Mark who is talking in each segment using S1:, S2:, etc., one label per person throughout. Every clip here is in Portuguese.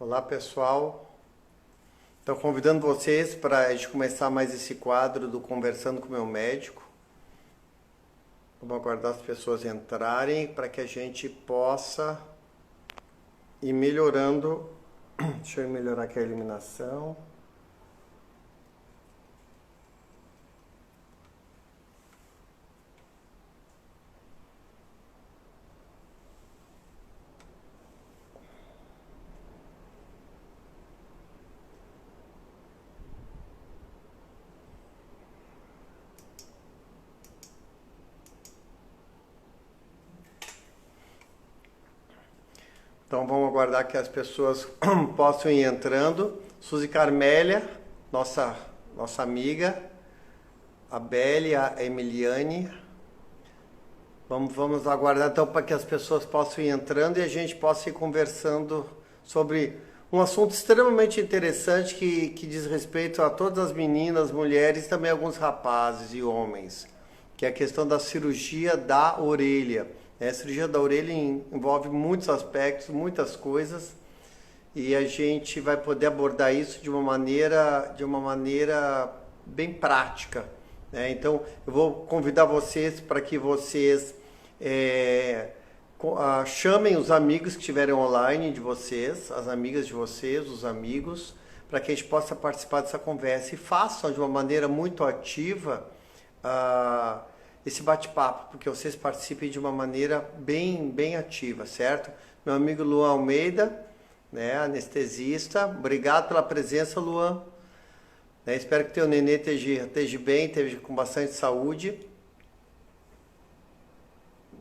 S1: Olá, pessoal. Estou convidando vocês para a gente começar mais esse quadro do Conversando com o Meu Médico. Vamos aguardar as pessoas entrarem para que a gente possa ir melhorando. Deixa eu melhorar aqui a iluminação. Então vamos aguardar que as pessoas possam ir entrando. Suzy Carmélia, nossa amiga, a Belle, a Emiliane. Vamos aguardar então para que as pessoas possam ir entrando e a gente possa ir conversando sobre um assunto extremamente interessante que diz respeito a todas as meninas, mulheres, também alguns rapazes e homens, que é a questão da cirurgia da orelha. A cirurgia da orelha envolve muitos aspectos, muitas coisas, e a gente vai poder abordar isso de uma maneira bem prática, né? Então, eu vou convidar vocês para que vocês chamem os amigos que estiverem online de vocês, as amigas de vocês, os amigos, para que a gente possa participar dessa conversa e façam de uma maneira muito ativa esse bate-papo, porque vocês participem de uma maneira bem ativa, certo? Meu amigo Luan Almeida, né, anestesista, obrigado pela presença, Luan. Espero que teu nenê esteja bem, esteja com bastante saúde.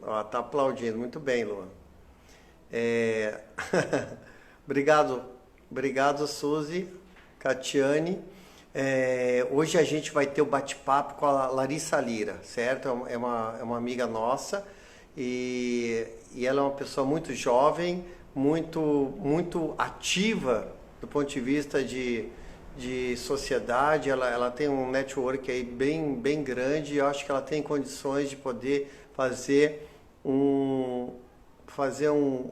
S1: Ó, tá aplaudindo, muito bem, Luan. É... obrigado, Suzy, Catiane. Hoje a gente vai ter o bate-papo com a Larissa Lira, certo? É uma amiga nossa e ela é uma pessoa muito jovem, muito ativa do ponto de vista de sociedade. Ela tem um network aí bem grande e eu acho que ela tem condições de poder fazer um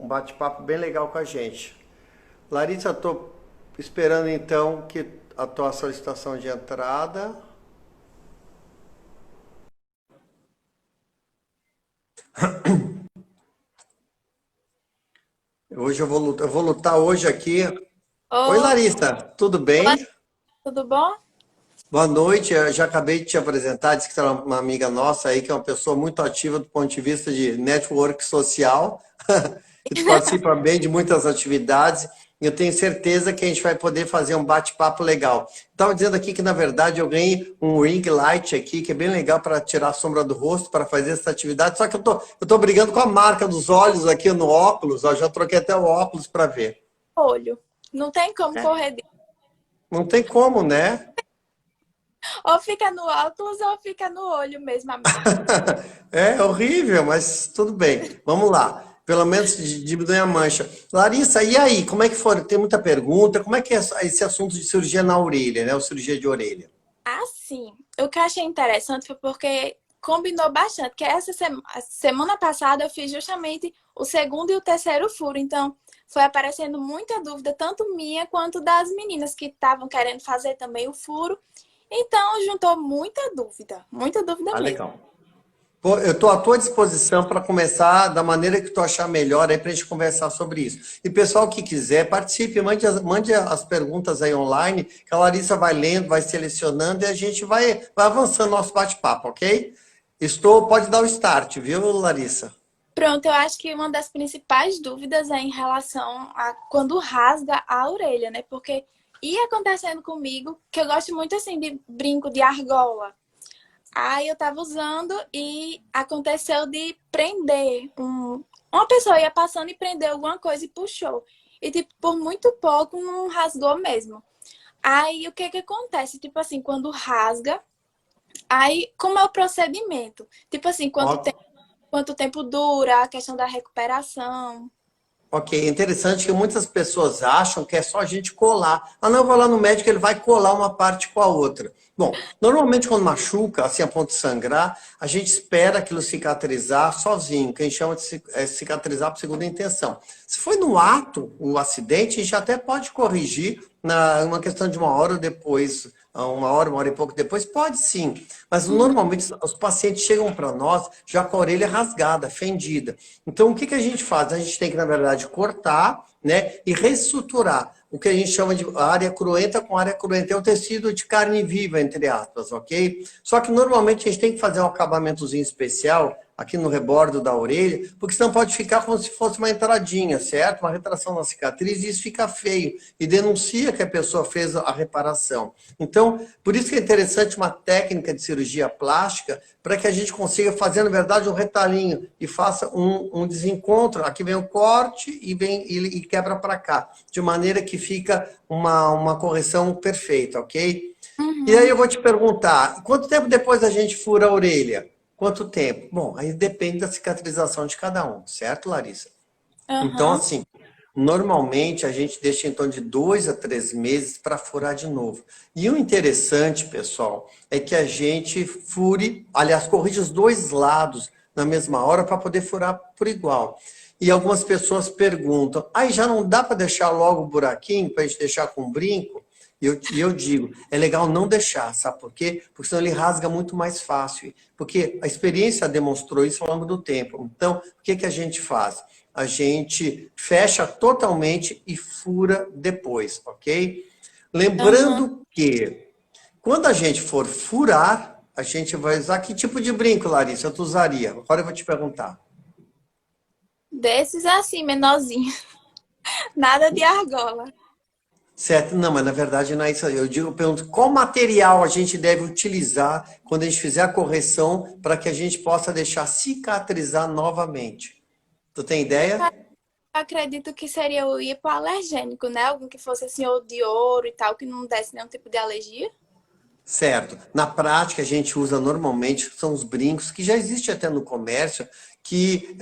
S1: bate-papo bem legal com a gente. Larissa, estou esperando então que a tua solicitação de entrada. Hoje eu vou lutar hoje aqui. Oi,
S2: Oi,
S1: Larissa, tudo
S2: olá,
S1: bem?
S2: tudo bom?
S1: Boa noite, eu já acabei de te apresentar, disse que você é uma amiga nossa aí, que é uma pessoa muito ativa do ponto de vista de network social, que tu participa bem de muitas atividades, e eu tenho certeza que a gente vai poder fazer um bate-papo legal. Estava dizendo aqui que, na verdade, eu ganhei um ring light aqui, que é bem legal para tirar a sombra do rosto, para fazer essa atividade, só que eu tô brigando com a marca dos olhos aqui no óculos, ó, já troquei até o óculos para ver.
S2: Olho. Não tem como correr.
S1: Não tem como, né?
S2: Ou fica no óculos ou fica no olho mesmo a marca.
S1: É horrível, mas tudo bem. Vamos lá. Pelo menos diminui a mancha. Larissa, e aí? Como é que foi? Tem muita pergunta. Como é que é esse assunto de cirurgia na orelha, né? Ou cirurgia de orelha?
S2: Assim, o que eu achei interessante foi porque combinou bastante, que a semana passada eu fiz justamente o segundo e o terceiro furo, então foi aparecendo muita dúvida, tanto minha quanto das meninas que estavam querendo fazer também o furo. Então juntou muita dúvida
S1: Ah,
S2: mesmo.
S1: legal. Pô, eu estou à tua disposição para começar da maneira que tu achar melhor aí para a gente conversar sobre isso. E pessoal que quiser, participe, mande as perguntas aí online, que a Larissa vai lendo, vai selecionando e a gente vai avançando nosso bate-papo, ok? Pode dar o start, viu, Larissa?
S2: Pronto, eu acho que uma das principais dúvidas é em relação a quando rasga a orelha, né? Porque ia acontecendo comigo, que eu gosto muito assim de brinco de argola. Aí eu tava usando e aconteceu de prender uma pessoa ia passando e prendeu alguma coisa e puxou. E tipo, por muito pouco não rasgou mesmo. Aí o que que acontece? Tipo assim, quando rasga, aí como é o procedimento? Tipo assim,
S1: Ó,
S2: quanto tempo dura, a questão da recuperação.
S1: Ok, é interessante que muitas pessoas acham que é só a gente colar. Ah, não, eu vou lá no médico, ele vai colar uma parte com a outra. Bom, normalmente quando machuca, assim, a ponto de sangrar, a gente espera aquilo cicatrizar sozinho, que a gente chama de cicatrizar por segunda intenção. Se foi no ato, o acidente, a gente até pode corrigir na uma questão de uma hora depois, uma hora e pouco depois, pode sim. Mas normalmente os pacientes chegam para nós já com a orelha rasgada, fendida. Então o que a gente faz? A gente tem que, na verdade, cortar, né, e reestruturar. O que a gente chama de área cruenta com área cruenta. É o tecido de carne viva, entre aspas, ok? Só que normalmente a gente tem que fazer um acabamentozinho especial aqui no rebordo da orelha, porque senão pode ficar como se fosse uma entradinha, certo? Uma retração na cicatriz, e isso fica feio e denuncia que a pessoa fez a reparação. Então, por isso que é interessante uma técnica de cirurgia plástica, para que a gente consiga fazer, na verdade, um retalhinho e faça um desencontro. Aqui vem o corte e quebra para cá, de maneira que fica uma correção perfeita, ok? E aí
S2: Uhum.
S1: eu vou te perguntar, quanto tempo depois a gente fura a orelha? Quanto tempo? Bom, aí depende da cicatrização de cada um, certo, Larissa? Então,
S2: Aham.
S1: assim, normalmente a gente deixa em torno de 2 a 3 meses para furar de novo. E o interessante, pessoal, é que a gente fure, aliás, corrige os dois lados na mesma hora para poder furar por igual. E algumas pessoas perguntam, aí já não dá para deixar logo o buraquinho, para a gente deixar com brinco? E eu digo, é legal não deixar, sabe por quê? Porque senão ele rasga muito mais fácil. Porque a experiência demonstrou isso ao longo do tempo. Então, o que a gente faz? A gente fecha totalmente e fura depois, ok?
S2: Aham.
S1: Lembrando que quando a gente for furar, a gente vai usar que tipo de brinco, Larissa? Tu usaria? Agora eu vou te perguntar.
S2: Desses assim, menorzinho. Nada de argola.
S1: Certo? Não, mas na verdade não é isso aí. Eu pergunto qual material a gente deve utilizar quando a gente fizer a correção para que a gente possa deixar cicatrizar novamente. Tu tem ideia?
S2: Acredito que seria o hipoalergênico, né? Algum que fosse assim, ou de ouro e tal, que não desse nenhum tipo de alergia.
S1: Certo. Na prática, a gente usa normalmente, são os brincos, que já existe até no comércio, que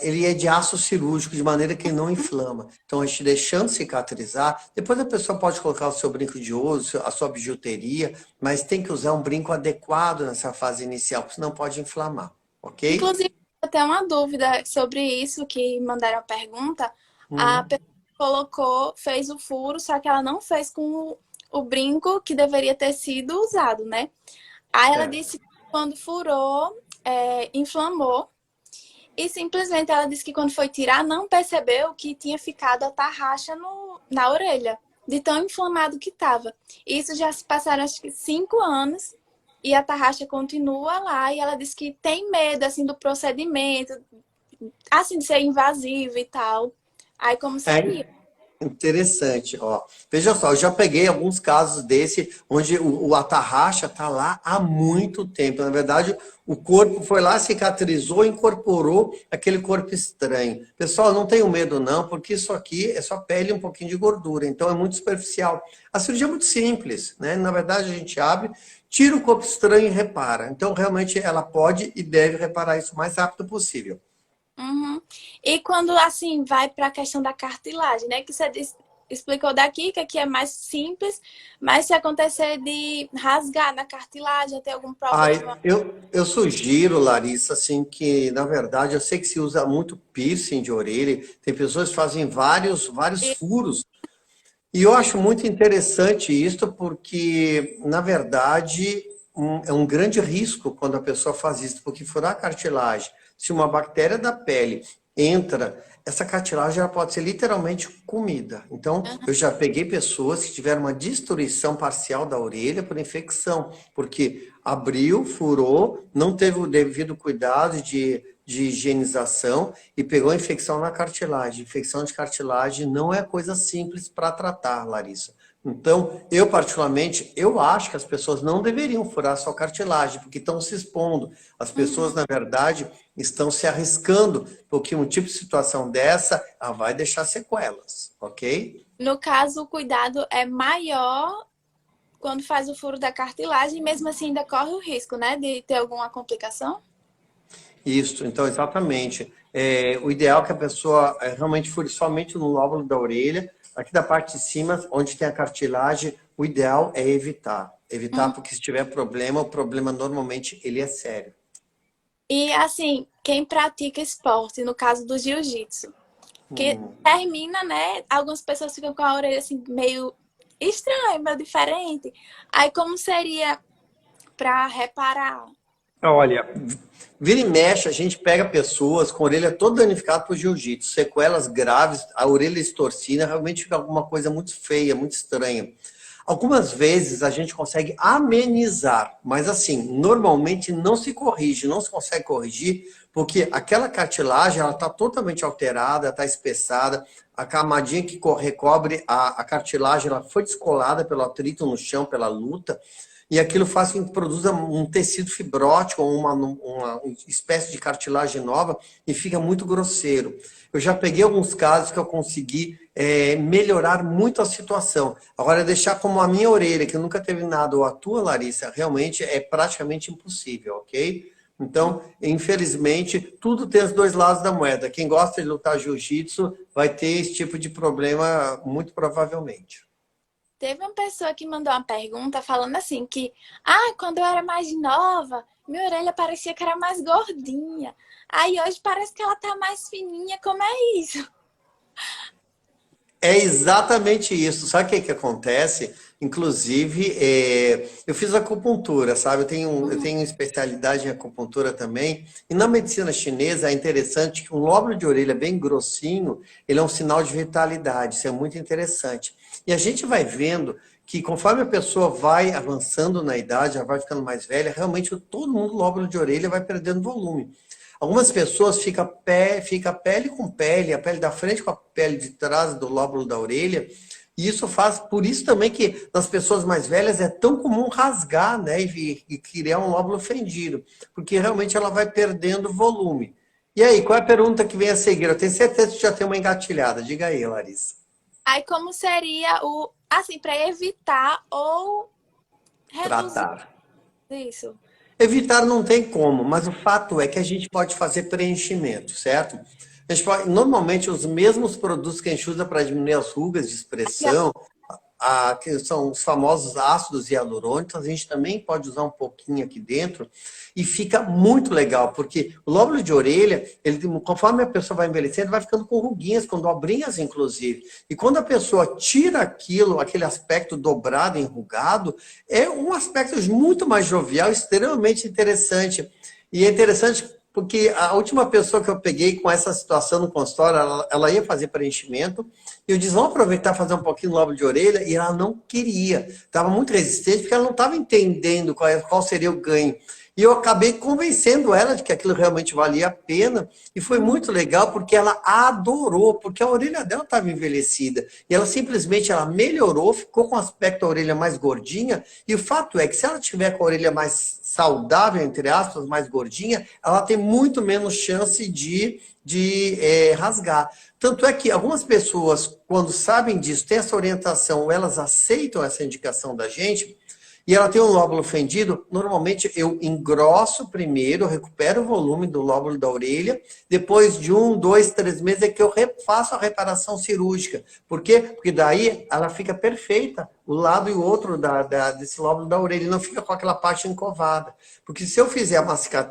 S1: ele é de aço cirúrgico, de maneira que não inflama. Então, a gente deixando cicatrizar, depois a pessoa pode colocar o seu brinco de ouro, a sua bijuteria, mas tem que usar um brinco adequado nessa fase inicial, porque senão pode inflamar, ok?
S2: Inclusive, até uma dúvida sobre isso, que mandaram a pergunta. A
S1: Hum,
S2: pessoa colocou, fez o furo, só que ela não fez com o brinco que deveria ter sido usado, né? Aí ela
S1: certo.
S2: disse que quando furou, inflamou. E simplesmente ela disse que quando foi tirar, não percebeu que tinha ficado a tarraxa na orelha, de tão inflamado que estava. Isso já se passaram acho que 5 anos e a tarraxa continua lá. E ela disse que tem medo assim do procedimento, assim de ser invasivo e tal. Aí como
S1: É,
S2: seria?
S1: interessante, ó. Veja só, eu já peguei alguns casos desse onde o atarraxa está lá há muito tempo. Na verdade, o corpo foi lá, cicatrizou, incorporou aquele corpo estranho. Pessoal, não tenham medo não, porque isso aqui é só pele e um pouquinho de gordura, então é muito superficial. A cirurgia é muito simples, né? Na verdade, a gente abre, tira o corpo estranho e repara. Então, realmente, ela pode e deve reparar isso o mais rápido possível.
S2: Uhum. E quando assim vai para a questão da cartilagem, né? Que você explicou daqui que aqui é mais simples, mas se acontecer de rasgar na cartilagem, ter algum
S1: Ai,
S2: problema.
S1: eu sugiro, Larissa, assim, que na verdade eu sei que se usa muito piercing de orelha, tem pessoas que fazem vários furos, e eu acho muito interessante isso, porque na verdade é um grande risco quando a pessoa faz isso, porque furar a cartilagem, se uma bactéria da pele entra, essa cartilagem ela pode ser literalmente comida. Então, eu já peguei pessoas que tiveram uma destruição parcial da orelha por infecção, porque abriu, furou, não teve o devido cuidado de higienização e pegou a infecção na cartilagem. Infecção de cartilagem não é coisa simples para tratar, Larissa. Então, eu particularmente, eu acho que as pessoas não deveriam furar sua cartilagem, porque estão se expondo. As pessoas,
S2: Uhum.
S1: na verdade, estão se arriscando, porque um tipo de situação dessa ela vai deixar sequelas, ok?
S2: No caso, o cuidado é maior quando faz o furo da cartilagem, mesmo assim ainda corre o risco, né, de ter alguma complicação?
S1: Isso, então, exatamente. O ideal é que a pessoa realmente fure somente no lóbulo da orelha, aqui da parte de cima, onde tem a cartilagem, o ideal é evitar. Evitar,
S2: Hum.
S1: porque se tiver problema, o problema normalmente ele é sério.
S2: E assim, quem pratica esporte, no caso do jiu-jitsu, que
S1: Hum.
S2: termina, né? Algumas pessoas ficam com a orelha assim meio estranha, meio diferente. Aí como seria para reparar?
S1: Olha, vira e mexe, a gente pega pessoas com a orelha toda danificada por jiu-jitsu, sequelas graves, a orelha estorcida, realmente fica alguma coisa muito feia, muito estranha. Algumas vezes a gente consegue amenizar, mas assim, normalmente não se corrige, não se consegue corrigir, porque aquela cartilagem ela está totalmente alterada, está espessada, a camadinha que recobre a cartilagem ela foi descolada pelo atrito no chão, pela luta, e aquilo faz com que produza um tecido fibrótico, uma espécie de cartilagem nova, e fica muito grosseiro. Eu já peguei alguns casos que eu consegui melhorar muito a situação. Agora, deixar como a minha orelha, que nunca teve nada, ou a tua, Larissa, realmente é praticamente impossível, ok? Então, infelizmente, tudo tem os dois lados da moeda. Quem gosta de lutar jiu-jitsu vai ter esse tipo de problema, muito provavelmente.
S2: Teve uma pessoa que mandou uma pergunta falando assim que, quando eu era mais nova, minha orelha parecia que era mais gordinha. Aí hoje parece que ela tá mais fininha. Como é isso?
S1: É exatamente isso. Sabe o que que acontece? Inclusive, eu fiz acupuntura, sabe? Eu tenho especialidade em acupuntura também. E na medicina chinesa é interessante que um lóbulo de orelha bem grossinho, ele é um sinal de vitalidade. Isso é muito interessante. E a gente vai vendo que conforme a pessoa vai avançando na idade, ela vai ficando mais velha, realmente todo mundo, lóbulo de orelha, vai perdendo volume. Algumas pessoas fica pele com pele, a pele da frente com a pele de trás do lóbulo da orelha, e isso faz, por isso também que nas pessoas mais velhas é tão comum rasgar, né, e criar um lóbulo fendido, porque realmente ela vai perdendo volume. E aí, qual é a pergunta que vem a seguir? Eu tenho certeza que já tem uma engatilhada. Diga aí, Larissa.
S2: Aí como seria assim, para evitar ou reduzir
S1: Tratar.
S2: isso?
S1: Evitar não tem como, mas o fato é que a gente pode fazer preenchimento, certo? Normalmente, os mesmos produtos que a gente usa para diminuir as rugas de
S2: Aqui, ó.
S1: expressão, que são os famosos ácidos hialurônicos, a gente também pode usar um pouquinho aqui dentro e fica muito legal, porque o lóbulo de orelha, conforme a pessoa vai envelhecendo, vai ficando com ruguinhas, com dobrinhas, inclusive. E quando a pessoa tira aquilo, aquele aspecto dobrado, enrugado, é um aspecto muito mais jovial, extremamente interessante. E é interessante porque a última pessoa que eu peguei com essa situação no consultório, ela ia fazer preenchimento, e eu disse, vamos aproveitar e fazer um pouquinho no lobo de orelha, e ela não queria. Estava muito resistente, porque ela não estava entendendo qual seria o ganho. E eu acabei convencendo ela de que aquilo realmente valia a pena, e foi muito legal, porque ela adorou, porque a orelha dela estava envelhecida, e ela simplesmente ela melhorou, ficou com o aspecto da orelha mais gordinha, e o fato é que se ela tiver com a orelha mais saudável, entre aspas, mais gordinha, ela tem muito menos chance de rasgar. Tanto é que algumas pessoas, quando sabem disso, têm essa orientação, elas aceitam essa indicação da gente, e ela tem um lóbulo fendido, normalmente eu engrosso primeiro, recupero o volume do lóbulo da orelha, depois de 1, 2, 3 meses é que eu faço a reparação cirúrgica. Por quê? Porque daí ela fica perfeita, o lado e o outro desse lóbulo da orelha, não fica com aquela parte encovada. Porque se eu fizer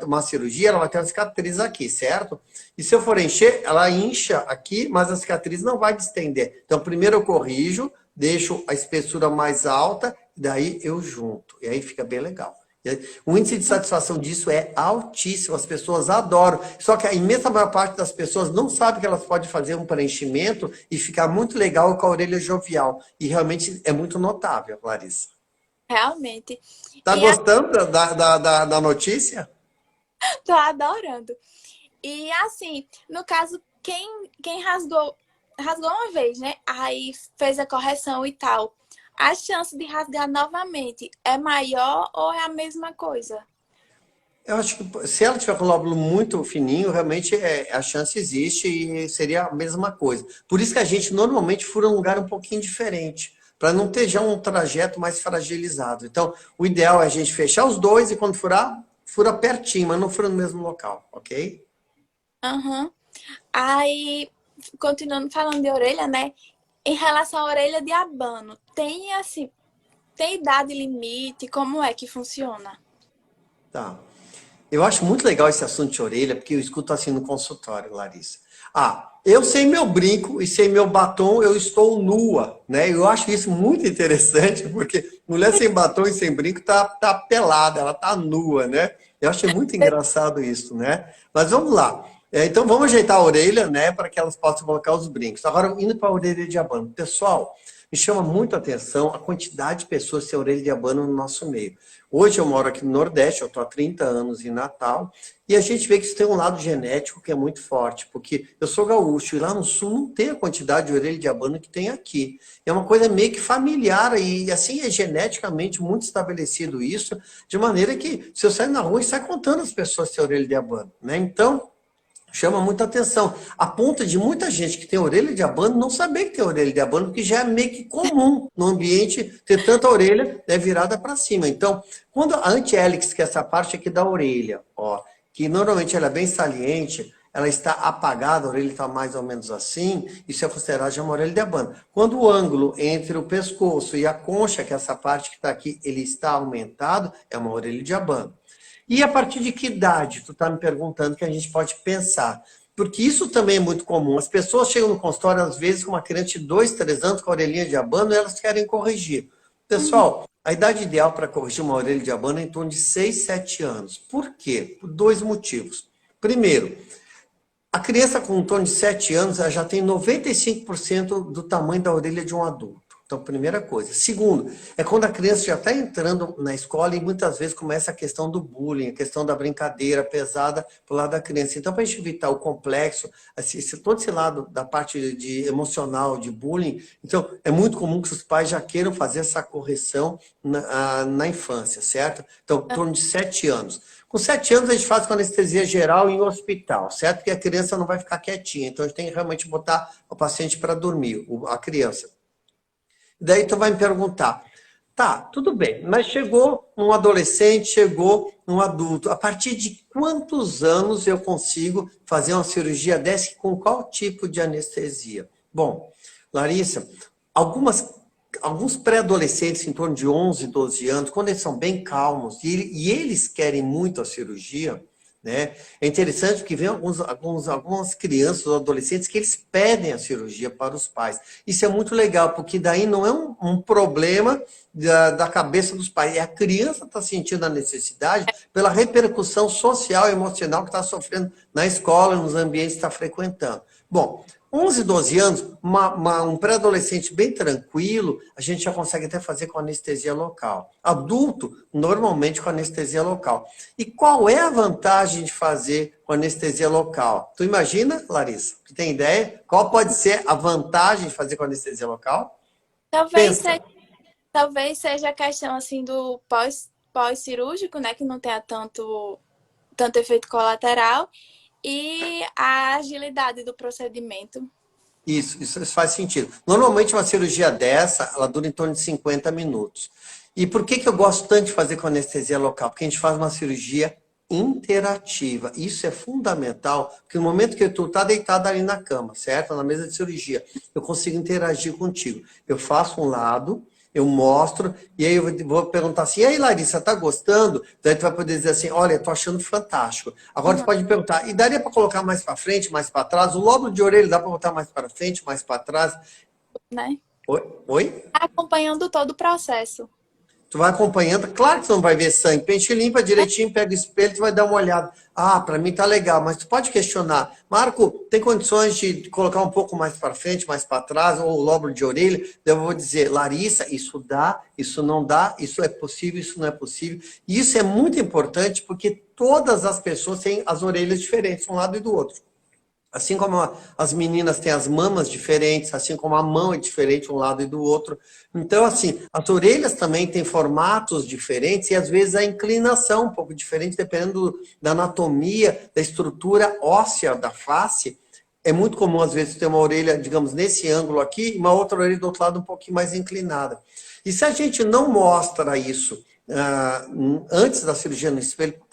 S1: uma cirurgia, ela vai ter uma cicatriz aqui, certo? E se eu for encher, ela incha aqui, mas a cicatriz não vai distender. Então, primeiro eu corrijo, deixo a espessura mais alta, daí eu junto. E aí fica bem legal. O índice de satisfação disso é altíssimo, as pessoas adoram. Só que a imensa maior parte das pessoas não sabe que elas podem fazer um preenchimento e ficar muito legal com a orelha jovial. E realmente é muito notável, Larissa.
S2: Realmente.
S1: Tá
S2: E
S1: gostando da notícia?
S2: tô adorando. E assim, no caso, quem rasgou uma vez, né? Aí fez a correção e tal. A chance de rasgar novamente é maior ou é a mesma coisa?
S1: Eu acho que se ela tiver com o lóbulo muito fininho, realmente a chance existe e seria a mesma coisa. Por isso que a gente normalmente fura um lugar um pouquinho diferente, para não ter já um trajeto mais fragilizado. Então, o ideal é a gente fechar os dois e quando furar, fura pertinho, mas não fura no mesmo local, ok?
S2: Aham. Aí, continuando falando de orelha, né? Em relação à orelha de abano, tem assim, tem idade limite? Como é que funciona?
S1: Tá. Eu acho muito legal esse assunto de orelha, porque eu escuto assim no consultório, Larissa. Ah, eu sem meu brinco e sem meu batom, eu estou nua, né? Eu acho isso muito interessante, porque mulher sem batom e sem brinco tá pelada, ela tá nua, né? Eu achei muito engraçado isso, né? Mas vamos lá. Então vamos ajeitar a orelha, né, para que elas possam colocar os brincos. Agora, indo para a orelha de abano. Pessoal, me chama muito a atenção a quantidade de pessoas que têm orelha de abano no nosso meio. Hoje eu moro aqui no Nordeste, eu estou há 30 anos em Natal, e a gente vê que isso tem um lado genético que é muito forte, porque eu sou gaúcho e lá no Sul não tem a quantidade de orelha de abano que tem aqui. É uma coisa meio que familiar e assim é geneticamente muito estabelecido isso, de maneira que se eu sair na rua e sai contando as pessoas que têm orelha de abano, né? Então, chama muita atenção. A ponto de muita gente que tem orelha de abano não saber que tem orelha de abano, porque já é meio que comum no ambiente ter tanta orelha, né, virada para cima. Então, quando a anti-hélix, que é essa parte aqui da orelha, ó, que normalmente ela é bem saliente, ela está apagada, a orelha está mais ou menos assim, isso é considerado já uma orelha de abano. Quando o ângulo entre o pescoço e a concha, que é essa parte que está aqui, ele está aumentado, é uma orelha de abano. E a partir de que idade, tu está me perguntando, que a gente pode pensar? Porque isso também é muito comum. As pessoas chegam no consultório, às vezes, com uma criança de 2, 3 anos, com a orelhinha de abano, e elas querem corrigir. Pessoal, a idade ideal para corrigir uma orelha de abano é em torno de 6, 7 anos. Por quê? Por dois motivos. Primeiro, a criança com em torno de 7 anos ela já tem 95% do tamanho da orelha de um adulto. Então, primeira coisa. Segundo, é quando a criança já está entrando na escola e muitas vezes começa a questão do bullying, a questão da brincadeira pesada pro lado da criança. Então, para a gente evitar o complexo, todo esse lado da parte de emocional, de bullying, então é muito comum que os pais já queiram fazer essa correção na infância, certo? Então, em torno de 7 anos. Com 7 anos, a gente faz com anestesia geral em hospital, certo? Porque a criança não vai ficar quietinha. Então, a gente tem que realmente botar o paciente para dormir, a criança. Daí tu vai me perguntar, tá, tudo bem, mas chegou um adolescente, chegou um adulto. A partir de quantos anos eu consigo fazer uma cirurgia dessa e com qual tipo de anestesia? Bom, Larissa, alguns pré-adolescentes em torno de 11, 12 anos, quando eles são bem calmos e eles querem muito a cirurgia, né? É interessante porque vem algumas crianças ou adolescentes que eles pedem a cirurgia para os pais. Isso é muito legal, porque daí não é um problema da cabeça dos pais. É a criança está sentindo a necessidade pela repercussão social e emocional que está sofrendo na escola, nos ambientes que está frequentando. Bom, 11, 12 anos, um pré-adolescente bem tranquilo, a gente já consegue até fazer com anestesia local. Adulto, normalmente com anestesia local. E qual é a vantagem de fazer com anestesia local? Tu imagina, Larissa? Tu tem ideia? Qual pode ser a vantagem de fazer com anestesia local?
S2: Talvez
S1: Pensa.
S2: seja, talvez seja a questão assim do pós-cirúrgico, né? Que não tenha tanto efeito colateral. E a agilidade do procedimento.
S1: Isso faz sentido. Normalmente uma cirurgia dessa, ela dura em torno de 50 minutos. E por que eu gosto tanto de fazer com anestesia local? Porque a gente faz uma cirurgia interativa. Isso é fundamental, porque no momento que tu tá deitado ali na cama, certo? Na mesa de cirurgia, eu consigo interagir contigo. Eu faço um lado, eu mostro, e aí eu vou perguntar assim, e aí, Larissa, tá gostando? Daí tu vai poder dizer assim, olha, tô achando fantástico. Agora tu pode me perguntar, e daria para colocar mais para frente, mais para trás? O lóbulo de orelha dá para botar mais para frente, mais para trás?
S2: Né?
S1: Oi? Oi?
S2: Acompanhando todo o processo.
S1: Tu vai acompanhando, claro que tu não vai ver sangue. Pente limpa direitinho, pega o espelho, tu vai dar uma olhada. Ah, para mim tá legal, mas tu pode questionar. Marco, tem condições de colocar um pouco mais para frente, mais para trás, ou o lóbulo de orelha? Eu vou dizer, Larissa, isso dá, isso não dá, isso é possível, isso não é possível. E isso é muito importante porque todas as pessoas têm as orelhas diferentes, um lado e do outro. Assim como as meninas têm as mamas diferentes, assim como a mão é diferente um lado e do outro. Então, assim, as orelhas também têm formatos diferentes e às vezes a inclinação um pouco diferente, dependendo da anatomia, da estrutura óssea da face. É muito comum, às vezes, ter uma orelha, digamos, nesse ângulo aqui, e uma outra orelha do outro lado um pouquinho mais inclinada. E se a gente não mostra isso antes da cirurgia no espelho para o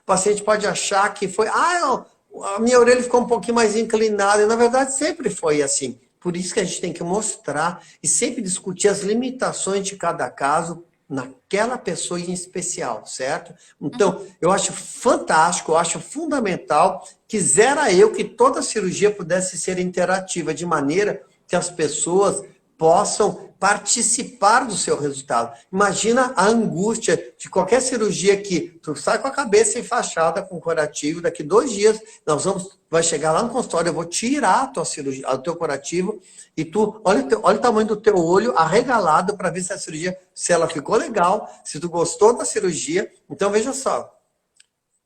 S1: paciente pode achar que foi, a minha orelha ficou um pouquinho mais inclinada, e na verdade sempre foi assim. Por isso que a gente tem que mostrar e sempre discutir as limitações de cada caso naquela pessoa em especial, certo? Então, eu acho fantástico, eu acho fundamental, quisera eu que toda cirurgia pudesse ser interativa, de maneira que as pessoas possam participar do seu resultado. Imagina a angústia de qualquer cirurgia que tu sai com a cabeça enfaixada com curativo, daqui 2 dias vai chegar lá no consultório, eu vou tirar a tua cirurgia, o teu curativo, e tu, olha o tamanho do teu olho arregalado para ver se a cirurgia, se ela ficou legal, se tu gostou da cirurgia. Então, veja só,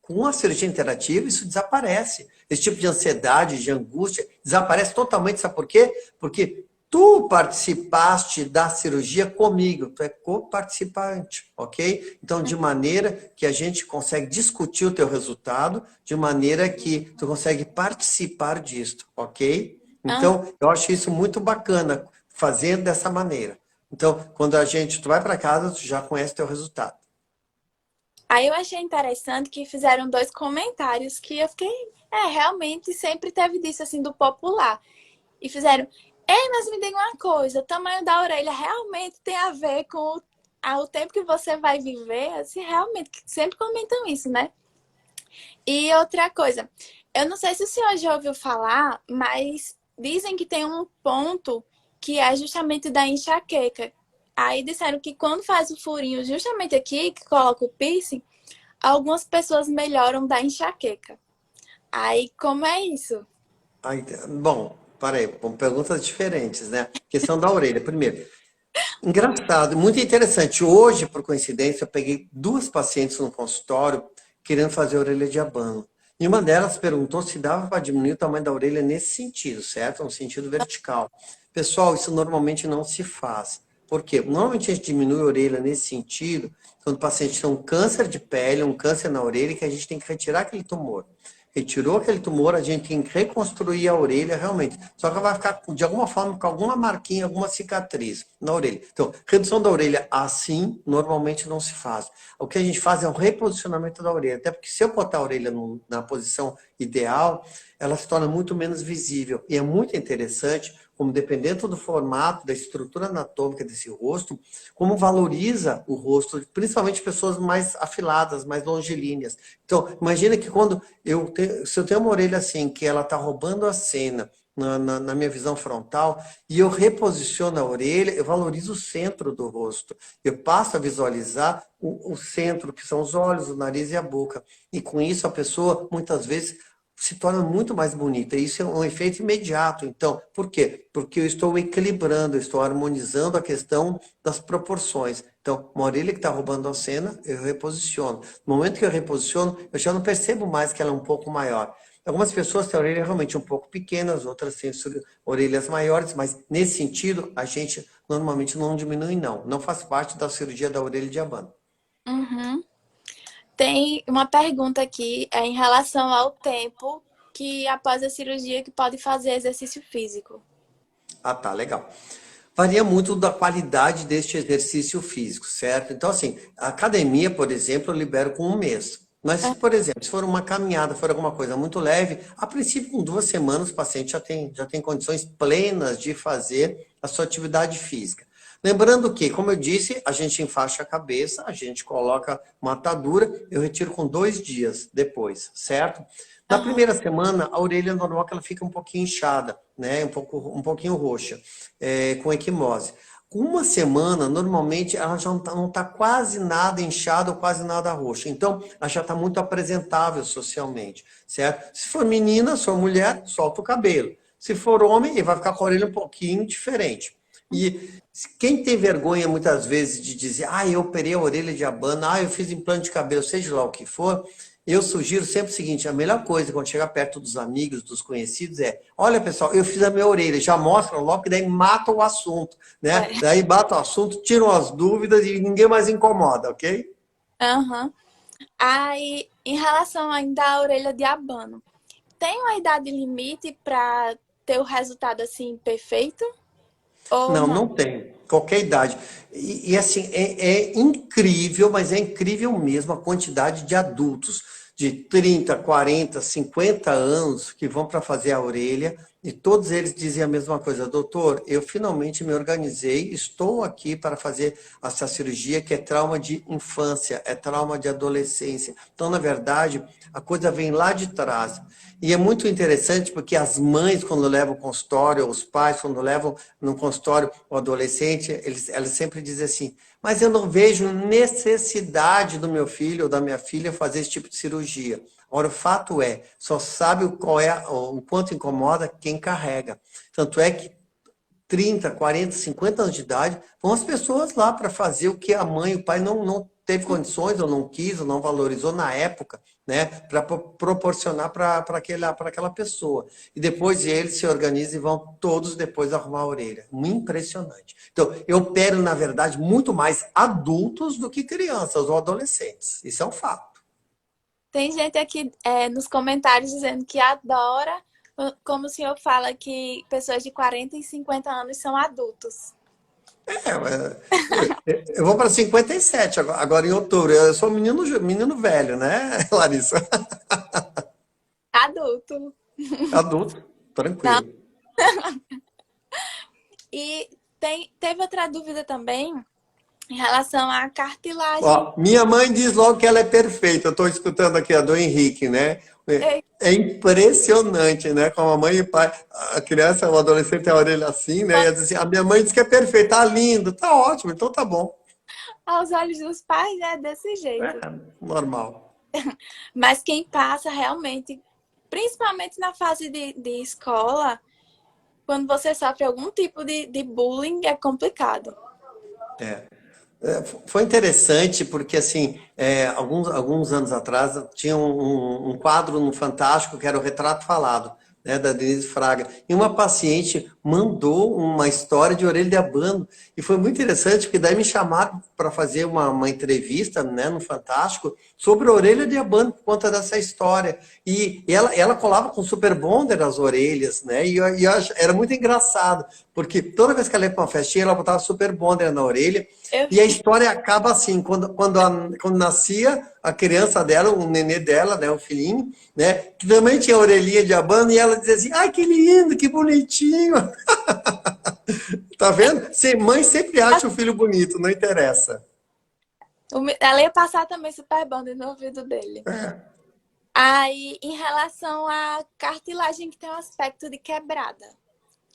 S1: com a cirurgia interativa, isso desaparece. Esse tipo de ansiedade, de angústia, desaparece totalmente. Sabe por quê? Porque tu participaste da cirurgia comigo, tu é co-participante, ok? Então, de maneira que a gente consegue discutir o teu resultado, de maneira que tu consegue participar disso, ok? Então, eu acho isso muito bacana, fazendo dessa maneira. Então, quando tu vai para casa, tu já conhece o teu resultado.
S2: Aí eu achei interessante que fizeram 2 comentários que eu fiquei, realmente sempre teve disso assim do popular. E fizeram, ei, mas me diga uma coisa, o tamanho da orelha realmente tem a ver com o tempo que você vai viver? Assim, realmente, sempre comentam isso, né? E outra coisa, eu não sei se o senhor já ouviu falar, mas dizem que tem um ponto que é justamente da enxaqueca. Aí disseram que quando faz o furinho justamente aqui, que coloca o piercing, algumas pessoas melhoram da enxaqueca. Aí, como é isso?
S1: Bom, parei, perguntas diferentes, né? Questão da orelha, primeiro. Engraçado, muito interessante. Hoje, por coincidência, eu peguei 2 pacientes no consultório querendo fazer orelha de abano. E uma delas perguntou se dava para diminuir o tamanho da orelha nesse sentido, certo? No sentido vertical. Pessoal, isso normalmente não se faz. Por quê? Normalmente a gente diminui a orelha nesse sentido quando o paciente tem um câncer de pele, um câncer na orelha, que a gente tem que retirar aquele tumor. Retirou aquele tumor, a gente tem que reconstruir a orelha realmente. Só que ela vai ficar, de alguma forma, com alguma marquinha, alguma cicatriz na orelha. Então, redução da orelha assim, normalmente não se faz. O que a gente faz é um reposicionamento da orelha. Até porque se eu botar a orelha na posição ideal, ela se torna muito menos visível. E é muito interessante como dependendo do formato, da estrutura anatômica desse rosto, como valoriza o rosto, principalmente pessoas mais afiladas, mais longilíneas. Então, imagina que se eu tenho uma orelha assim, que ela está roubando a cena na minha visão frontal, e eu reposiciono a orelha, eu valorizo o centro do rosto. Eu passo a visualizar o centro, que são os olhos, o nariz e a boca. E com isso a pessoa, muitas vezes, se torna muito mais bonita. Isso é um efeito imediato. Então, por quê? Porque eu estou equilibrando, eu estou harmonizando a questão das proporções. Então, uma orelha que está roubando a cena, eu reposiciono. No momento que eu reposiciono, eu já não percebo mais que ela é um pouco maior. Algumas pessoas têm a orelha realmente um pouco pequenas, outras têm orelhas maiores, mas nesse sentido, a gente normalmente não diminui, não. Não faz parte da cirurgia da orelha de abano.
S2: Uhum. Tem uma pergunta aqui em relação ao tempo que após a cirurgia que pode fazer exercício físico.
S1: Ah, tá, legal. Varia muito da qualidade deste exercício físico, certo? Então, assim, a academia, por exemplo, eu libero com 1 mês. Mas, se, por exemplo, se for uma caminhada, for alguma coisa muito leve, a princípio, com 2 semanas, o paciente já tem condições plenas de fazer a sua atividade física. Lembrando que, como eu disse, a gente enfaixa a cabeça, a gente coloca uma atadura, eu retiro com 2 dias depois, certo? Na
S2: Aham.
S1: primeira semana, a orelha é normal que ela fica um pouquinho inchada, né? Um pouquinho roxa, com equimose. Com 1 semana, normalmente, ela já não tá quase nada inchada ou quase nada roxa. Então, ela já está muito apresentável socialmente, certo? Se for menina, se for mulher, solta o cabelo. Se for homem, ele vai ficar com a orelha um pouquinho diferente. E quem tem vergonha, muitas vezes, de dizer, eu operei a orelha de abano, eu fiz implante de cabelo, seja lá o que for, eu sugiro sempre o seguinte, a melhor coisa quando chegar perto dos amigos, dos conhecidos é, olha pessoal, eu fiz a minha orelha, já mostram logo que daí mata o assunto, né?
S2: É.
S1: Daí mata o assunto, tiram as dúvidas e ninguém mais incomoda, ok?
S2: Aham. Aí, em relação ainda à orelha de abano, tem uma idade limite para ter o resultado assim perfeito? Ou
S1: Não,
S2: não?
S1: não tem. Qualquer idade. Assim, é incrível, mas é incrível mesmo a quantidade de adultos de 30, 40, 50 anos que vão para fazer a orelha e todos eles dizem a mesma coisa. Doutor, eu finalmente me organizei, estou aqui para fazer essa cirurgia que é trauma de infância, é trauma de adolescência. Então, na verdade, a coisa vem lá de trás. E é muito interessante porque as mães, quando levam o consultório, ou os pais, quando levam no consultório o adolescente, elas sempre dizem assim: mas eu não vejo necessidade do meu filho ou da minha filha fazer esse tipo de cirurgia. Ora, o fato é, só sabe o quanto incomoda quem carrega. Tanto é que 30, 40, 50 anos de idade, vão as pessoas lá para fazer o que a mãe e o pai não teve condições, ou não quis, ou não valorizou na época, né, para proporcionar para aquela pessoa. E depois eles se organizam e vão todos depois arrumar a orelha. Impressionante. Então, eu opero, na verdade, muito mais adultos do que crianças ou adolescentes. Isso é um fato.
S2: Tem gente aqui nos comentários dizendo que adora, como o senhor fala que pessoas de 40 e 50 anos são adultos.
S1: Eu vou para 57 agora em outubro. Eu sou menino velho, né, Larissa?
S2: Adulto.
S1: Adulto,
S2: Não.
S1: tranquilo.
S2: E teve outra dúvida também em relação à cartilagem.
S1: Ó, minha mãe diz logo que ela é perfeita. Eu estou escutando aqui a do Henrique, né?
S2: É,
S1: É impressionante, né? Como a mãe e o pai, a criança, o adolescente tem a orelha assim, né? E ela diz assim, a minha mãe diz que é perfeita, tá lindo, tá ótimo, então tá bom.
S2: aos olhos dos pais é desse
S1: É
S2: jeito.
S1: normal.
S2: Mas quem passa realmente, principalmente na fase de escola, quando você sofre algum tipo de bullying, é complicado.
S1: Foi interessante porque, assim, alguns anos atrás, tinha um quadro no Fantástico que era o Retrato Falado, né, da Denise Fraga. E uma paciente mandou uma história de orelha de abano. E foi muito interessante, porque daí me chamaram para fazer uma entrevista, né, no Fantástico sobre a orelha de abano por conta dessa história. E ela colava com super bonder as orelhas, né? Era muito engraçado, porque toda vez que ela ia para uma festinha, ela botava super bonder na orelha.
S2: Eu
S1: E a história acaba assim, quando nascia a criança dela, o nenê dela, né, o filhinho, né, que também tinha orelhinha de abano, e ela dizia assim, ai, que lindo, que bonitinho. Tá vendo? Mãe sempre acha o filho bonito, não interessa.
S2: Ela ia passar também super bom no ouvido dele. Aí, em relação à cartilagem que tem um aspecto de quebrada,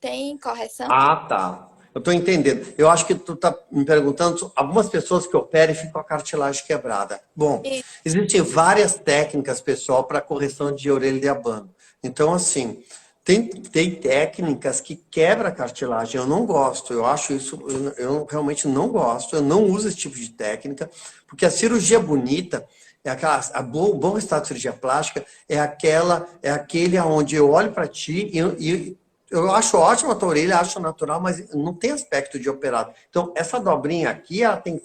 S2: tem correção?
S1: Ah, tá. Eu estou entendendo. Eu acho que tu está me perguntando sobre algumas pessoas que operam e ficam com a cartilagem quebrada. Bom,
S2: E
S1: existem várias técnicas, pessoal, para correção de orelha de abano. Então, assim, tem técnicas que quebram a cartilagem. Eu não gosto. Eu acho isso, eu realmente não gosto. Eu não uso esse tipo de técnica, porque a cirurgia bonita é aquela, o bom resultado de cirurgia plástica é aquele onde eu olho para ti e eu acho ótima a tua orelha, acho natural, mas não tem aspecto de operado. Então, essa dobrinha aqui, ela tem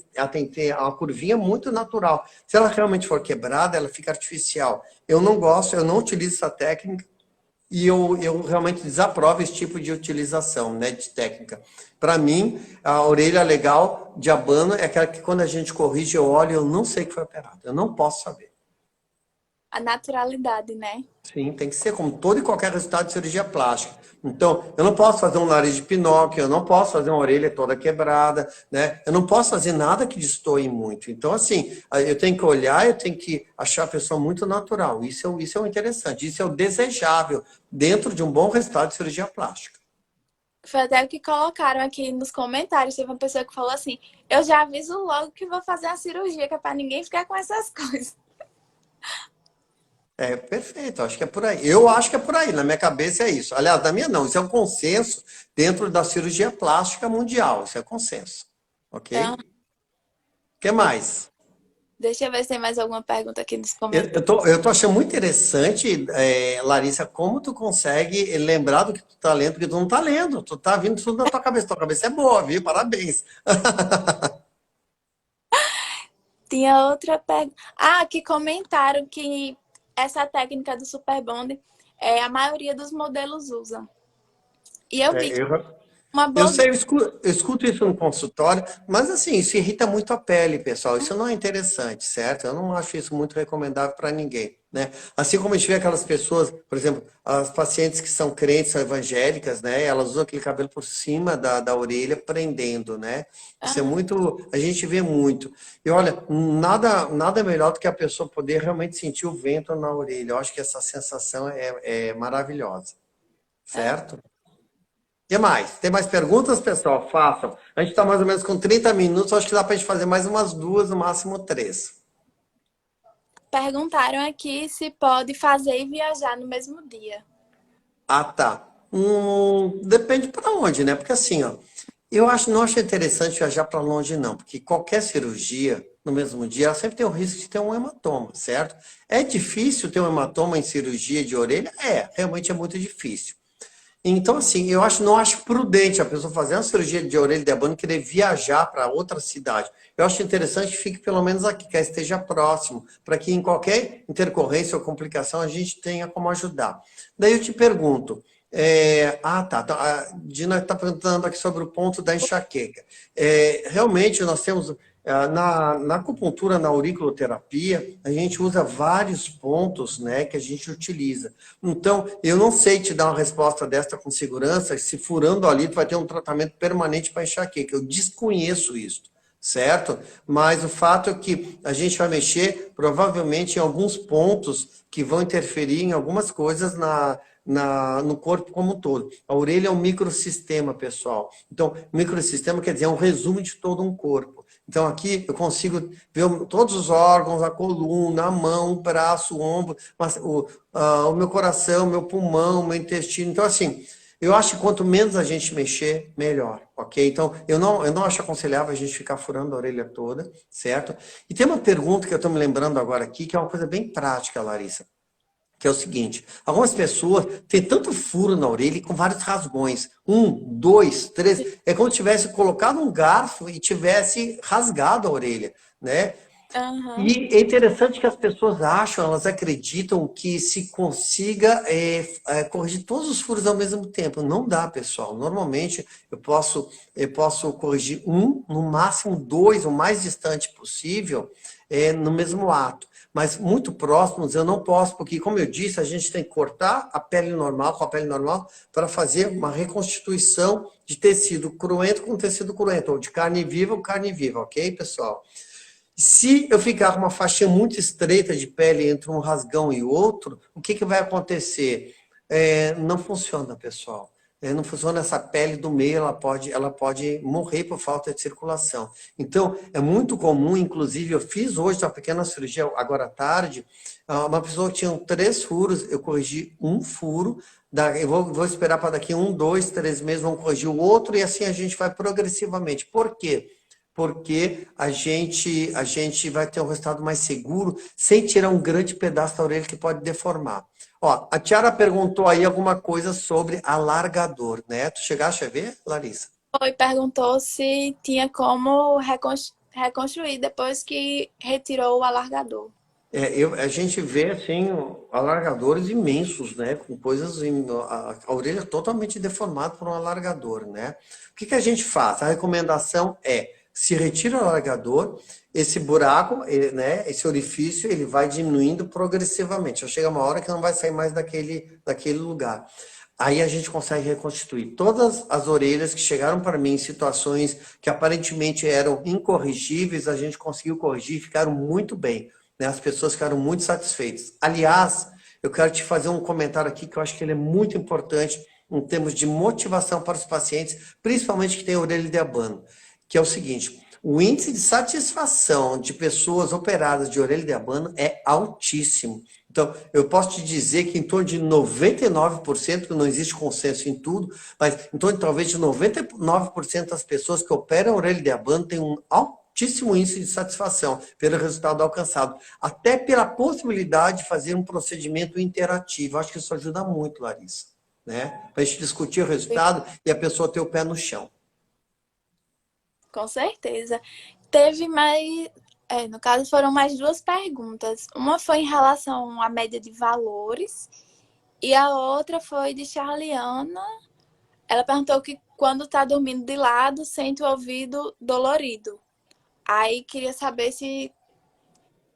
S1: que ter uma curvinha muito natural. Se ela realmente for quebrada, ela fica artificial. Eu não gosto, eu não utilizo essa técnica e eu realmente desaprovo esse tipo de utilização, né, de técnica. Para mim, a orelha legal de abano é aquela que quando a gente corrige, eu olho e eu não sei que foi operado. Eu não posso saber.
S2: a naturalidade, né?
S1: Sim, tem que ser como todo e qualquer resultado de cirurgia plástica. Então, eu não posso fazer um nariz de Pinóquio, eu não posso fazer uma orelha toda quebrada, né? Eu não posso fazer nada que destoe muito. Então, assim, eu tenho que olhar, eu tenho que achar a pessoa muito natural. Isso é o interessante, isso é o desejável dentro de um bom resultado de cirurgia plástica.
S2: Foi até o que colocaram aqui nos comentários. Teve uma pessoa que falou assim: eu já aviso logo que vou fazer a cirurgia, que é pra ninguém ficar com essas coisas.
S1: É perfeito, acho que é por aí. Eu acho que é por aí, na minha cabeça é isso. Aliás, na minha não, isso é um consenso dentro da cirurgia plástica mundial, isso é consenso.
S2: Então,
S1: Ok? O que mais?
S2: deixa eu ver se tem mais alguma pergunta aqui nos
S1: Eu,
S2: comentários.
S1: eu tô, eu tô achando muito interessante, Larissa, como tu consegue lembrar do que tu tá lendo, porque tu não tá lendo, tu tá vindo tudo na tua cabeça é boa, viu? Parabéns.
S2: Tinha outra pergunta. Ah, que comentaram que essa técnica do Super Bond a maioria dos modelos usam. E eu vi
S1: É,
S2: que
S1: eu,
S2: Uma
S1: Eu
S2: boa
S1: sei, eu escuto isso no consultório, mas assim, isso irrita muito a pele, pessoal. Isso não é interessante, certo? Eu não acho isso muito recomendável para ninguém, né? Assim como a gente vê aquelas pessoas, por exemplo, as pacientes que são crentes, são evangélicas, né? Elas usam aquele cabelo por cima da orelha, prendendo, né? Isso é
S2: Aham,
S1: muito, a gente vê muito. E olha, nada melhor do que a pessoa poder realmente sentir o vento na orelha. Eu acho que essa sensação é maravilhosa,
S2: aham.
S1: certo? O que mais? Tem mais perguntas, pessoal? Façam. A gente está mais ou menos com 30 minutos, acho que dá para a gente fazer mais umas duas, no máximo três.
S2: Perguntaram aqui se pode fazer e viajar no mesmo dia.
S1: Ah, tá. Depende para onde, né? Porque assim, ó, não acho interessante viajar para longe, não, porque qualquer cirurgia no mesmo dia, ela sempre tem o risco de ter um hematoma, certo? É difícil ter um hematoma em cirurgia de orelha? É, realmente é muito difícil. Então, assim, não acho prudente a pessoa fazer uma cirurgia de orelha de abano e querer viajar para outra cidade. Eu acho interessante que fique pelo menos aqui, que esteja próximo, para que em qualquer intercorrência ou complicação a gente tenha como ajudar. Daí eu te pergunto, a Dina está perguntando aqui sobre o ponto da enxaqueca. Realmente nós temos na acupuntura, na auriculoterapia, a gente usa vários pontos, né, que a gente utiliza. Então, eu não sei te dar uma resposta desta com segurança, se furando ali, tu vai ter um tratamento permanente para enxaqueca. Eu desconheço isso, certo? Mas o fato é que a gente vai mexer provavelmente em alguns pontos que vão interferir em algumas coisas no corpo como um todo. A orelha é um microsistema, pessoal. Então, microsistema quer dizer é um resumo de todo um corpo. Então, aqui eu consigo ver todos os órgãos, a coluna, a mão, o braço, o ombro, o meu coração, meu pulmão, meu intestino. Então, assim, eu acho que quanto menos a gente mexer, melhor, ok? Então, eu não acho aconselhável a gente ficar furando a orelha toda, certo? E tem uma pergunta que eu estou me lembrando agora aqui, que é uma coisa bem prática, Larissa, que é o seguinte: algumas pessoas têm tanto furo na orelha com vários rasgões. Um, dois, três. É como se tivesse colocado um garfo e tivesse rasgado a orelha, né?
S2: Aham.
S1: E é interessante que as pessoas acham, elas acreditam que se consiga corrigir todos os furos ao mesmo tempo. Não dá, pessoal. Normalmente eu posso corrigir um, no máximo dois, o mais distante possível, no mesmo ato. Mas muito próximos eu não posso, porque, como eu disse, a gente tem que cortar a pele normal com a pele normal para fazer uma reconstituição de tecido cruento com tecido cruento, ou de carne viva com carne viva, ok, pessoal? Se eu ficar com uma faixinha muito estreita de pele entre um rasgão e outro, o que vai acontecer? Não funciona, pessoal. Não funciona essa pele do meio, ela pode morrer por falta de circulação. Então, é muito comum, inclusive, eu fiz hoje uma pequena cirurgia, agora à tarde, uma pessoa que tinha 3 furos, eu corrigi um furo, eu vou esperar para daqui 1, 2, 3 meses, vamos corrigir o outro, e assim a gente vai progressivamente. Por quê? Porque a gente vai ter um resultado mais seguro, sem tirar um grande pedaço da orelha que pode deformar. Ó, a Tiara perguntou aí alguma coisa sobre alargador, né? Tu chegaste a ver, Larissa?
S2: Foi, perguntou se tinha como reconstruir depois que retirou o alargador.
S1: A gente vê assim alargadores imensos, né? Com coisas a orelha totalmente deformada por um alargador, né? O que a gente faz? A recomendação é se retira o alargador, esse buraco, né? Esse orifício, ele vai diminuindo progressivamente. Já chega uma hora que não vai sair mais daquele lugar. Aí a gente consegue reconstituir todas as orelhas que chegaram para mim em situações que aparentemente eram incorrigíveis, a gente conseguiu corrigir e ficaram muito bem, né? As pessoas ficaram muito satisfeitas. Aliás, eu quero te fazer um comentário aqui que eu acho que ele é muito importante em termos de motivação para os pacientes, principalmente que têm orelha de abano, que é o seguinte: o índice de satisfação de pessoas operadas de orelha de abano é altíssimo. Então, eu posso te dizer que em torno de 99%, não existe consenso em tudo, mas em torno de talvez de 99% das pessoas que operam a orelha de abano têm um altíssimo índice de satisfação pelo resultado alcançado, até pela possibilidade de fazer um procedimento interativo. Acho que isso ajuda muito, Larissa, né? Para a gente discutir o resultado e a pessoa ter o pé no chão.
S2: Com certeza. Teve mais. No caso, foram mais duas perguntas. Uma foi em relação à média de valores, e a outra foi de Charliana. Ela perguntou que quando tá dormindo de lado, sente o ouvido dolorido. Aí queria saber se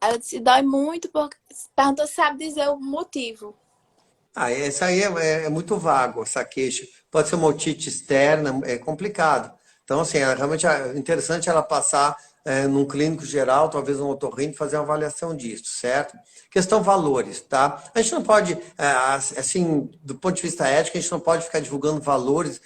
S2: ela disse dói muito, porque perguntou se sabe dizer o motivo.
S1: Ah, essa aí é muito vago, essa queixa. Pode ser uma otite externa, é complicado. Então, assim, realmente é interessante ela passar num clínico geral, talvez um otorrino, fazer uma avaliação disso, certo? Questão valores, tá? A gente não pode, assim, do ponto de vista ético, a gente não pode ficar divulgando valores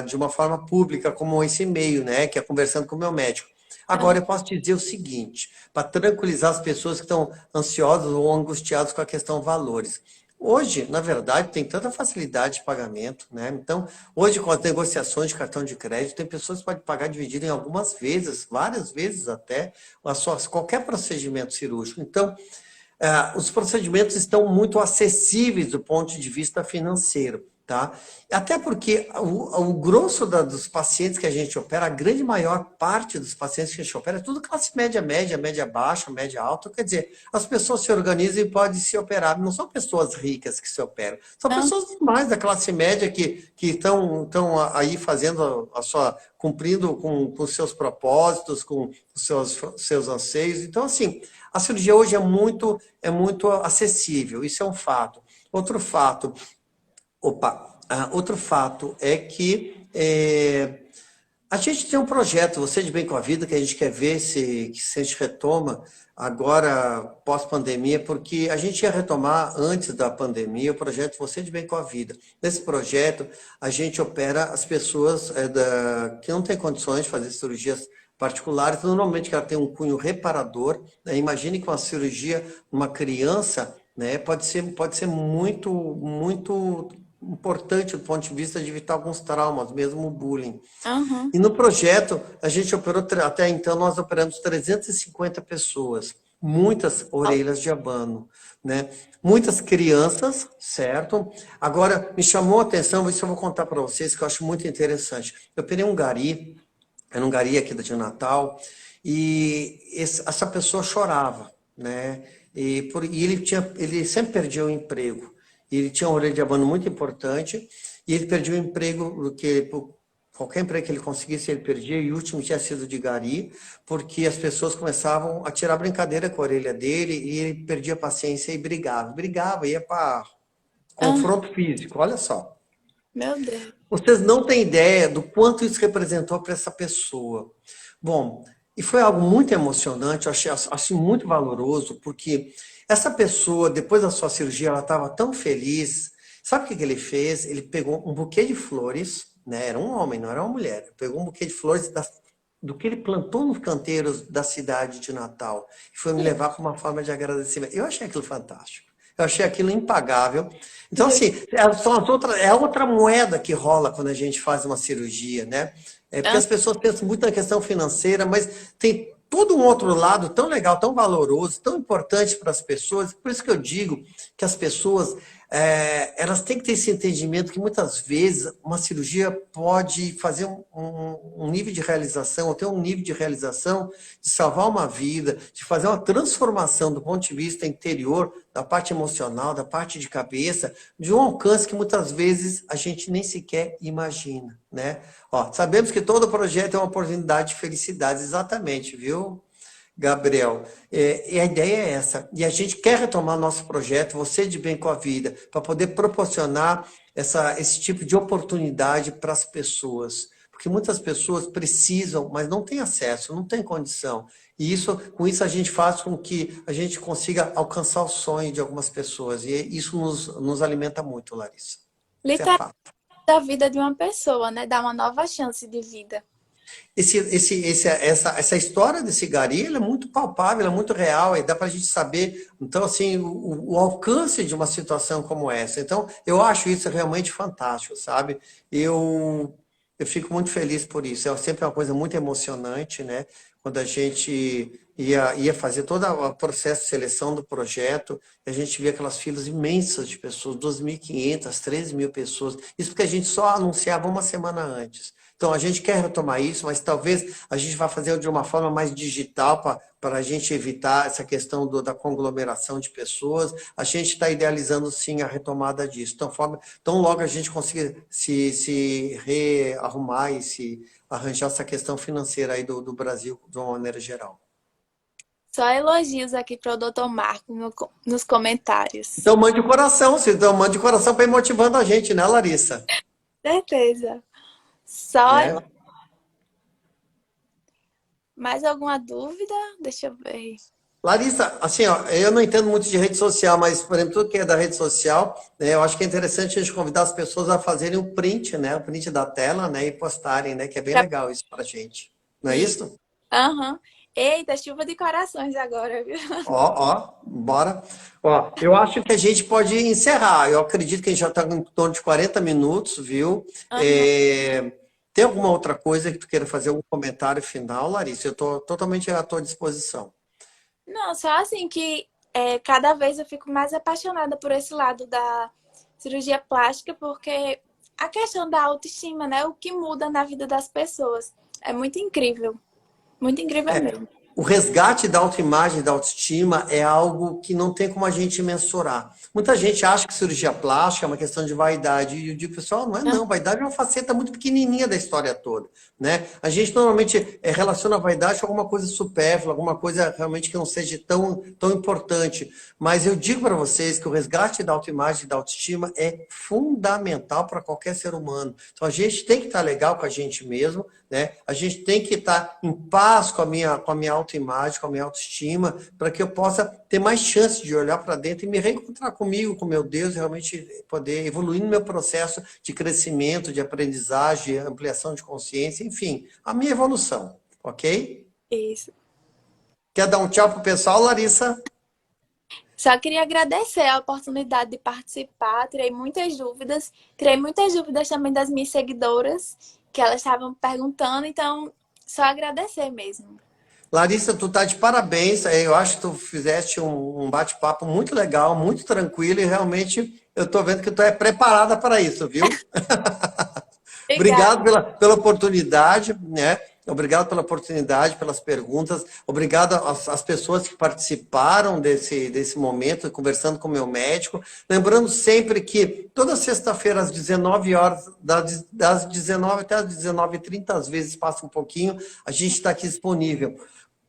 S1: de uma forma pública, como esse e-mail, né? Que é conversando com o meu médico. Agora, eu posso te dizer o seguinte, para tranquilizar as pessoas que estão ansiosas ou angustiadas com a questão valores. Hoje, na verdade, tem tanta facilidade de pagamento, né? Então, hoje, com as negociações de cartão de crédito, tem pessoas que podem pagar dividido em algumas vezes, várias vezes até, qualquer procedimento cirúrgico. Então, os procedimentos estão muito acessíveis do ponto de vista financeiro, tá? Até porque o grosso dos pacientes que a gente opera, a grande maior parte dos pacientes que a gente opera, é tudo classe média, média, média baixa, média alta. Quer dizer, as pessoas se organizam e podem se operar. Não são pessoas ricas que se operam, são
S2: Ah,
S1: pessoas normais da classe média que estão aí fazendo a sua, cumprindo com seus propósitos, com os seus anseios. Então, assim, a cirurgia hoje é muito acessível, isso é um fato. Outro fato, outro fato é que a gente tem um projeto, Você de Bem com a Vida, que a gente quer ver se a gente retoma agora, pós-pandemia, porque a gente ia retomar antes da pandemia o projeto Você de Bem com a Vida. Nesse projeto, a gente opera as pessoas que não têm condições de fazer cirurgias particulares, normalmente que ela tem um cunho reparador, né? Imagine que uma cirurgia, uma criança, né, pode ser muito, muito importante do ponto de vista de evitar alguns traumas, mesmo o bullying.
S2: aham.
S1: E no projeto, a gente operou, até então, nós operamos 350 pessoas, muitas orelhas de abano, né? Muitas crianças, certo? Agora, me chamou a atenção, isso eu vou contar para vocês, que eu acho muito interessante. Eu operei um gari, era um gari aqui de Natal, e essa pessoa chorava, né? E ele sempre perdia o emprego. Ele tinha uma orelha de abano muito importante, e ele perdia o emprego, qualquer emprego que ele conseguisse, ele perdia, e o último tinha sido de gari, porque as pessoas começavam a tirar brincadeira com a orelha dele, e ele perdia a paciência e brigava, ia para
S2: Ah,
S1: confronto físico, olha só.
S2: meu Deus.
S1: Vocês não têm ideia do quanto isso representou para essa pessoa. Bom, e foi algo muito emocionante, eu achei muito valoroso, porque essa pessoa, depois da sua cirurgia, ela estava tão feliz. Sabe o que ele fez? Ele pegou um buquê de flores, né? Era um homem, não era uma mulher. Pegou um buquê de flores do que ele plantou nos canteiros da cidade de Natal e foi me levar como uma forma de agradecimento. Eu achei aquilo fantástico. Eu achei aquilo impagável. Então, assim, é a outra moeda que rola quando a gente faz uma cirurgia, né? É porque
S2: Ah,
S1: as pessoas pensam muito na questão financeira, mas tem todo um outro lado tão legal, tão valoroso, tão importante para as pessoas. Por isso que eu digo que as pessoas elas têm que ter esse entendimento que muitas vezes uma cirurgia pode fazer um nível de realização, ou ter um nível de realização de salvar uma vida, de fazer uma transformação do ponto de vista interior, da parte emocional, da parte de cabeça, de um alcance que muitas vezes a gente nem sequer imagina, né? Ó, sabemos que todo projeto é uma oportunidade de felicidade, exatamente, viu, Gabriel? E a ideia é essa. E a gente quer retomar nosso projeto, Você de Bem com a Vida, para poder proporcionar esse tipo de oportunidade para as pessoas. Porque muitas pessoas precisam, mas não têm acesso, não têm condição. E com isso a gente faz com que a gente consiga alcançar o sonho de algumas pessoas. E isso nos alimenta muito, Larissa. Isso é
S2: literalmente
S1: fato.
S2: da vida de uma pessoa, né? Dá uma nova chance de vida.
S1: Essa história desse gari, ela é muito palpável, ela é muito real, e dá para a gente saber, então, assim, o alcance de uma situação como essa. Então, eu acho isso realmente fantástico, sabe? Eu fico muito feliz por isso. É sempre uma coisa muito emocionante, né? Quando a gente ia fazer todo o processo de seleção do projeto, e a gente via aquelas filas imensas de pessoas, 2.500, 13.000 pessoas. Isso porque a gente só anunciava uma semana antes. Então, a gente quer retomar isso, mas talvez a gente vá fazer de uma forma mais digital para a gente evitar essa questão da conglomeração de pessoas. A gente está idealizando, sim, a retomada disso. Então logo a gente conseguir se rearrumar e se arranjar essa questão financeira aí do Brasil de uma maneira geral.
S2: Só elogios aqui para o Dr. Marco nos comentários.
S1: Então mande o coração, então mande o coração para ir motivando a gente, né, Larissa?
S2: Certeza. Só
S1: Né?
S2: Mais alguma dúvida? Deixa eu ver.
S1: Larissa, assim, ó, eu não entendo muito de rede social, mas, por exemplo, tudo que é da rede social, né, eu acho que é interessante a gente convidar as pessoas a fazerem o print, né, o print da tela, né, e postarem, né, que é bem legal isso pra gente. Não é isso?
S2: Aham. Eita, chuva de corações agora, viu?
S1: Bora. Ó, eu acho que a gente pode encerrar. Eu acredito que a gente já está em torno de 40 minutos, viu?
S2: Aham.
S1: Tem alguma outra coisa que tu queira fazer algum comentário final, Larissa? Eu estou totalmente à tua disposição.
S2: Não, só assim que cada vez eu fico mais apaixonada por esse lado da cirurgia plástica, porque a questão da autoestima, né? O que muda na vida das pessoas. É muito incrível. Muito incrível mesmo.
S1: O resgate da autoimagem, da autoestima é algo que não tem como a gente mensurar. Muita gente acha que cirurgia plástica é uma questão de vaidade. E eu digo, pessoal, não é não. Vaidade é uma faceta muito pequenininha da história toda, né? A gente normalmente relaciona a vaidade com alguma coisa supérflua, alguma coisa realmente que não seja tão importante. Mas eu digo para vocês que o resgate da autoimagem e da autoestima é fundamental para qualquer ser humano. Então a gente tem que estar legal com a gente mesmo, né? A gente tem que estar em paz com a minha autoimagem, com a minha autoestima, para que eu possa ter mais chance de olhar para dentro e me reencontrar comigo, com meu Deus, e realmente poder evoluir no meu processo de crescimento, de aprendizagem, de ampliação de consciência, enfim, a minha evolução, ok?
S2: Isso.
S1: Quer dar um tchau pro pessoal, Larissa?
S2: Só queria agradecer a oportunidade de participar. Tirei muitas dúvidas também das minhas seguidoras, que elas estavam perguntando, então só agradecer mesmo.
S1: Larissa, tu tá de parabéns. Eu acho que tu fizeste um bate-papo muito legal, muito tranquilo e realmente eu tô vendo que tu é preparada para isso, viu?
S2: Obrigada.
S1: Obrigado pela oportunidade, né? Obrigado pela oportunidade, pelas perguntas. Obrigado às pessoas que participaram desse momento, conversando com o meu médico. Lembrando sempre que toda sexta-feira, às 19 horas, das 19 até as 19h30, às vezes passa um pouquinho, a gente está aqui disponível.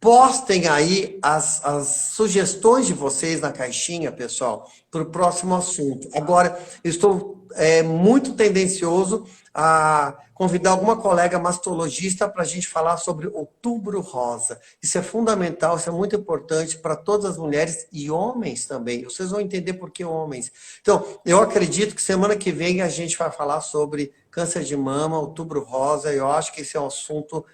S1: Postem aí as sugestões de vocês na caixinha, pessoal, para o próximo assunto. Agora, eu estou muito tendencioso a convidar alguma colega mastologista para a gente falar sobre Outubro Rosa. Isso é fundamental, isso é muito importante para todas as mulheres e homens também. Vocês vão entender por que homens. Então, eu acredito que semana que vem a gente vai falar sobre câncer de mama, Outubro Rosa. Eu acho que esse é um assunto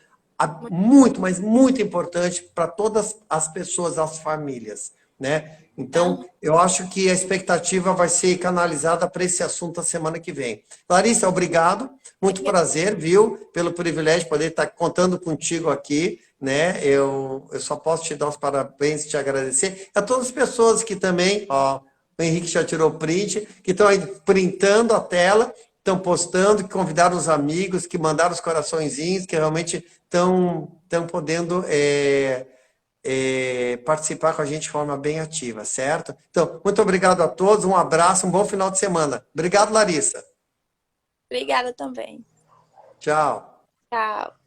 S1: muito, mas muito importante para todas as pessoas, as famílias, né? Então, eu acho que a expectativa vai ser canalizada para esse assunto a semana que vem. Larissa, obrigado. Muito prazer, viu? Pelo privilégio de poder estar contando contigo aqui, né? Eu só posso te dar os parabéns e te agradecer. A todas as pessoas que também, ó, o Henrique já tirou print, que estão aí printando a tela, estão postando, que convidaram os amigos, que mandaram os coraçõezinhos, que realmente estão podendo participar com a gente de forma bem ativa, certo? Então, muito obrigado a todos, um abraço, um bom final de semana. Obrigado, Larissa.
S2: Obrigada também.
S1: Tchau.
S2: Tchau.